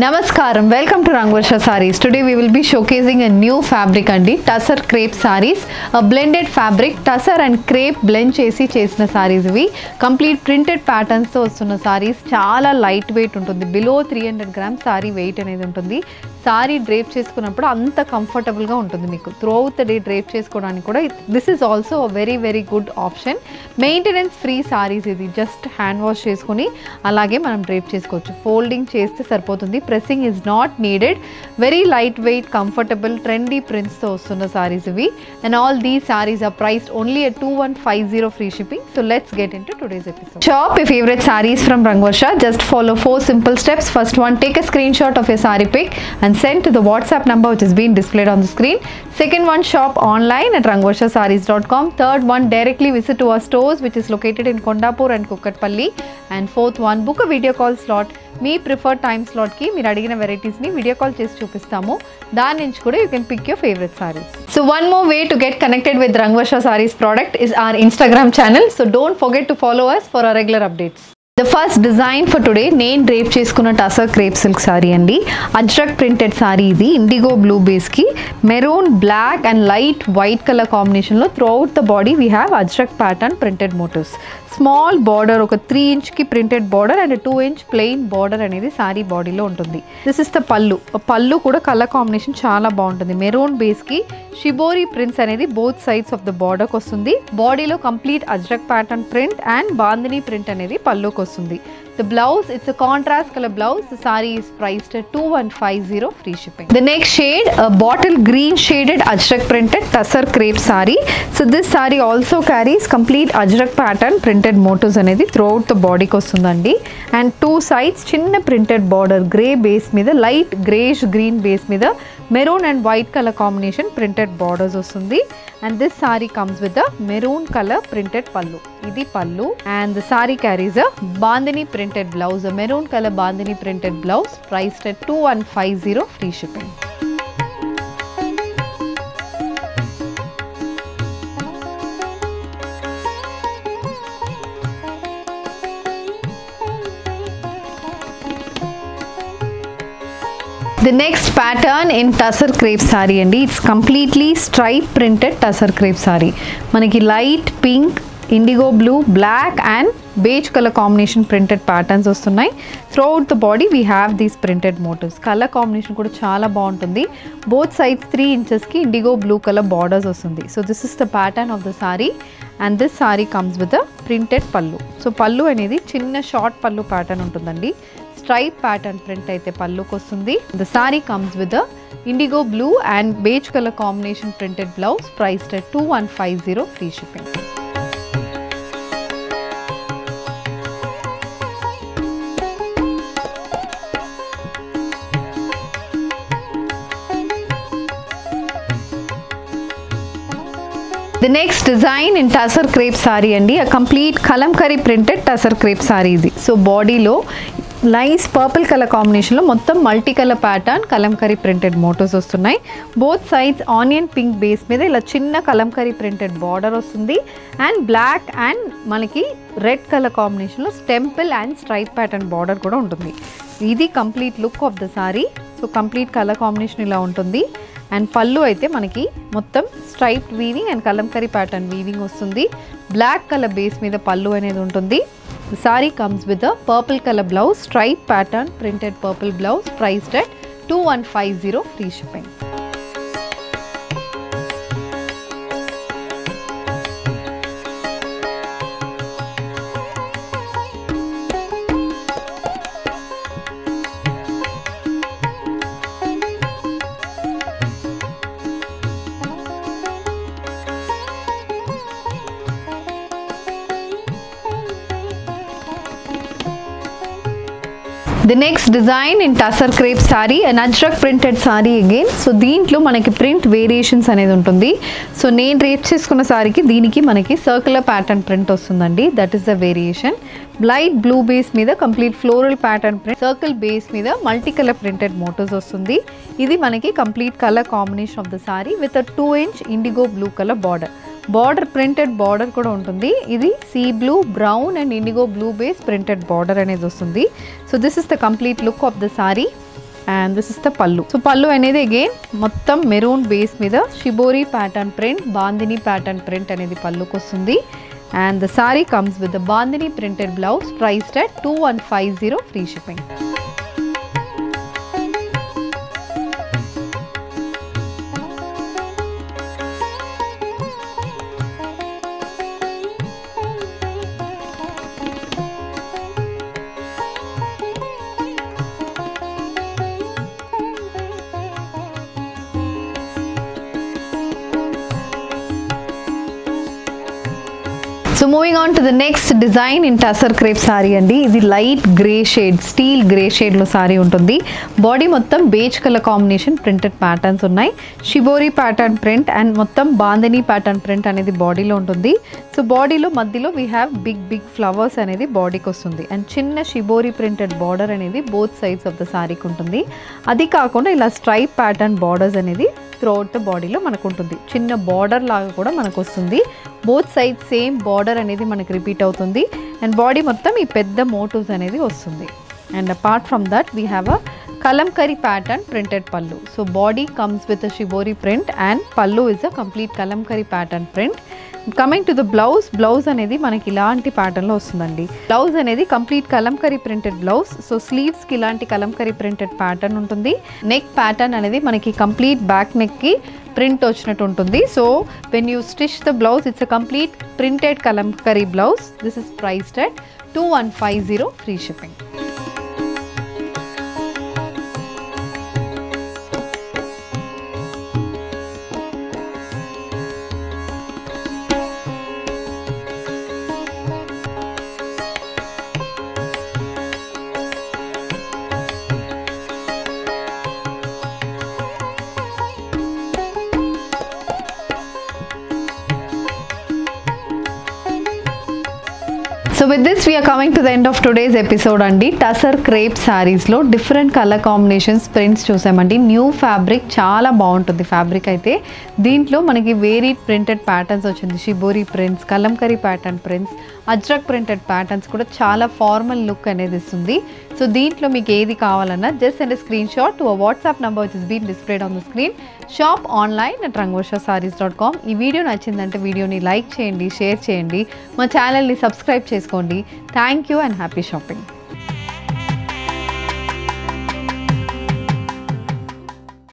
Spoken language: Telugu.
Namaskaram, welcome to Rangvarsha Sarees. Today we will be showcasing a new fabric andi Tussar crepe sarees, a blended fabric Tussar and crepe blend chesi chesina sarees ivi complete printed patterns tho vastunna sarees chaala light weight untundi below 300 grams saree weight anedi untundi saree drape చేసుకున్నప్పుడు అంత కంఫర్టబుల్ గా ఉంటుంది మీకు throughout the day drape చేసుకోవడానికి కూడా this is also a very good option. Maintenance free sarees ఇది just hand wash చేసుకొని అలాగే మనం drape చేసుకోవచ్చు. ఫోల్డింగ్ చేస్తే సరిపోతుంది. Pressing is not needed. Very lightweight, comfortable, trendy prints తో వస్తున్న sarees ఇవి and all these sarees are priced only at 2150 free shipping. So let's get into today's episode. Shop your favorite sarees from Rangvarsha. Just follow 4 simple steps. First one, take a screenshot of your saree pic and send to the WhatsApp number which is being displayed on the screen. Second one, shop online at rangvarshasarees.com. Third one, directly visit to our stores which is located in Kondapur and Kukatpalli. And fourth one, book a video call slot. మీ ప్రిఫర్డ్ టైమ్ స్లాట్కి మీరు అడిగిన వెరైటీస్ని వీడియో కాల్ చేసి చూపిస్తాము. దాని నుంచి కూడా you can pick your favourite saris. So one more way to get connected with Rangvarsha Sarees product is our Instagram channel. So don't forget to follow us for our regular updates. The first design for today, నేను డ్రేప్ చేసుకున్న Tussar crepe silk saree అండి. అజ్రక్ ప్రింటెడ్ సారీ ఇది ఇండిగో బ్లూ బేస్కి maroon black and light white colour కాంబినేషన్లో throughout the body we have Ajrakh pattern printed motifs. Small border, ఒక 3 ఇంచ్కి printed border and 2 inch plain border అనేది సారీ బాడీలో ఉంటుంది. దిస్ ఇస్ ద పళ్ళు. పళ్ళు కూడా కలర్ కాంబినేషన్ చాలా బాగుంటుంది. మెరూన్ బేస్కి షిబోరి ప్రింట్స్ అనేది బోత్ సైడ్స్ ఆఫ్ ద బార్డర్కి వస్తుంది. బాడీలో complete ajrak pattern print and bandhani print అనేది పళ్ళుకి వస్తుంది. The blouse, it's a contrast color blouse. The saree is priced at 2150 free shipping. The next shade, a bottle green shaded ajrak printed Tussar crepe saree. So this saree also carries complete ajrak pattern printed motifs anedi throughout the body ki ostundandi. And two sides chinna printed border, grey base మీద light greyish green base మీద maroon and white color combination printed borders వస్తుంది. And this saree comes with a maroon color printed pallu. Idi pallu and the saree carries a bandhani printed blouse, a maroon color bandhani printed blouse priced at 2150 free shipping. The next pattern in Tussar crepe saree andi, it's completely stripe printed Tussar crepe saree. Manaki light pink, indigo blue, black and beige color combination printed patterns వస్తున్నాయి. Throughout the body we have these printed motifs. Color combination కూడా చాలా బాగుంటుంది. Both sides 3 inches కి indigo blue color borders వస్తుంది. So this is the pattern of the saree and this saree comes with a printed pallu. So pallu అనేది చిన్న షార్ట్ పల్లు ప్యాటర్న్ ఉంటుందండి. స్ట్రైప్ ప్యాటర్న్ ప్రింట్ అయితే పళ్ళుకి వస్తుంది. The sorry comes with IndiGo blue and beige colour combination printed blouse priced at 2150 free shipping. The next design in Tussar crepe saree andi, a complete kalamkari printed Tussar crepe saree ఇది. సో బాడీలో నైస్ పర్పుల్ కలర్ కాంబినేషన్లో మొత్తం multi colour pattern Kalamkari printed motifs వస్తున్నాయి. Both sides onion pink base మీద ఇలా చిన్న కలంకరీ ప్రింటెడ్ బార్డర్ వస్తుంది అండ్ బ్లాక్ అండ్ మనకి రెడ్ కలర్ కాంబినేషన్లో temple and stripe pattern border కూడా ఉంటుంది. ఇది complete look of the sari. So complete colour combination ఇలా ఉంటుంది. అండ్ పళ్ళు అయితే మనకి మొత్తం stripe weaving and Kalamkari pattern weaving వస్తుంది. బ్లాక్ కలర్ బేస్ మీద పళ్ళు అనేది ఉంటుంది. The saree comes with a purple color blouse, stripe pattern printed purple blouse priced at 2150 free shipping. The next design in Tussar crepe saree, an ajrak printed saree again. So దీంట్లో మనకి ప్రింట్ వేరియేషన్స్ అనేది ఉంటుంది. సో నేను రేప్ చేసుకున్న సారీకి దీనికి మనకి సర్క్యులర్ ప్యాటర్న్ ప్రింట్ వస్తుందండి. That is the variation. Light blue base మీద complete floral pattern print, circle base మీద మల్టీ కలర్ ప్రింటెడ్ మోటివ్స్ వస్తుంది. ఇది మనకి complete colour combination of the sari with 2 inch indigo blue colour border. Border printed border కూడా ఉంటుంది. ఇది sea blue, brown and indigo blue base printed border అనేది వస్తుంది. So this is the complete look of the sari. And this is the పల్లు. సో పల్లు అనేది అగైన్ మొత్తం మెరూన్ బేస్ మీద shibori pattern print, bandhani pattern print అనేది పల్లుకి వస్తుంది. And the sorry comes with the bandhani printed blouse, priced at 2150 free shipping. So moving on to the next design in Tussar crepe saree అండి. ఇది light grey shade, steel grey షేడ్లో సారీ ఉంటుంది. బాడీ మొత్తం beige colour combination printed patterns ఉన్నాయి. షిబోరి ప్యాటర్న్ ప్రింట్ అండ్ మొత్తం బాందిని ప్యాటర్న్ ప్రింట్ అనేది బాడీలో ఉంటుంది. సో బాడీలో మధ్యలో వీ హ్యావ్ బిగ్ ఫ్లవర్స్ అనేది బాడీకి వస్తుంది. అండ్ చిన్న షిబోరి ప్రింటెడ్ బార్డర్ అనేది బోత్ సైడ్స్ ఆఫ్ ద సారీకి ఉంటుంది. అది కాకుండా ఇలా స్ట్రైప్ ప్యాటర్న్ బార్డర్స్ అనేది త్రూఅవుట్ ద బాడీలో మనకు ఉంటుంది. చిన్న బార్డర్ లాగా కూడా మనకు వస్తుంది. బోత్ సైడ్ సేమ్ బార్డర్ అనేది మనకి రిపీట్ అవుతుంది. అండ్ బాడీ మొత్తం ఈ పెద్ద మోటివ్స్ అనేది వస్తుంది. And apart from that we have a Kalamkari pattern printed pallu. So body comes with a shibori print and pallu is a complete Kalamkari pattern print. Coming to the blouse అనేది మనకి ఇలాంటి ప్యాటర్న్లో వస్తుందండి. బ్లౌజ్ అనేది complete Kalamkari printed blouse. So స్లీవ్స్కి ఇలాంటి కలంకరీ ప్రింటెడ్ ప్యాటర్న్ ఉంటుంది. నెక్ ప్యాటర్న్ అనేది మనకి కంప్లీట్ బ్యాక్ నెక్కి ప్రింట్ వచ్చినట్టు ఉంటుంది. So when you stitch the blouse it's a complete printed kalamkari blouse. This is priced at 2150 free shipping. So with this we are coming to the end of today's episode అండి. టసర్ క్రేప్ శారీస్లో డిఫరెంట్ కలర్ కాంబినేషన్స్ ప్రింట్స్ చూసామండి. న్యూ ఫ్యాబ్రిక్, చాలా బాగుంటుంది ఫ్యాబ్రిక్ అయితే. దీంట్లో మనకి వేరీడ్ ప్రింటెడ్ ప్యాటర్న్స్ వచ్చింది. Shibori prints, kalamkari pattern prints, ajrak printed patterns కూడా చాలా ఫార్మల్ లుక్ అనేది ఇస్తుంది. సో దీంట్లో మీకు ఏది కావాలన్నా just send screenshot to a WhatsApp number which is been displayed on the screen. Shop online at rangvarshasarees.com. ఈ వీడియో నచ్చిందంటే వీడియోని లైక్ చేయండి, షేర్ చేయండి, మా ఛానల్ని సబ్స్క్రైబ్ చేసుకోండి. Thank you and happy shopping.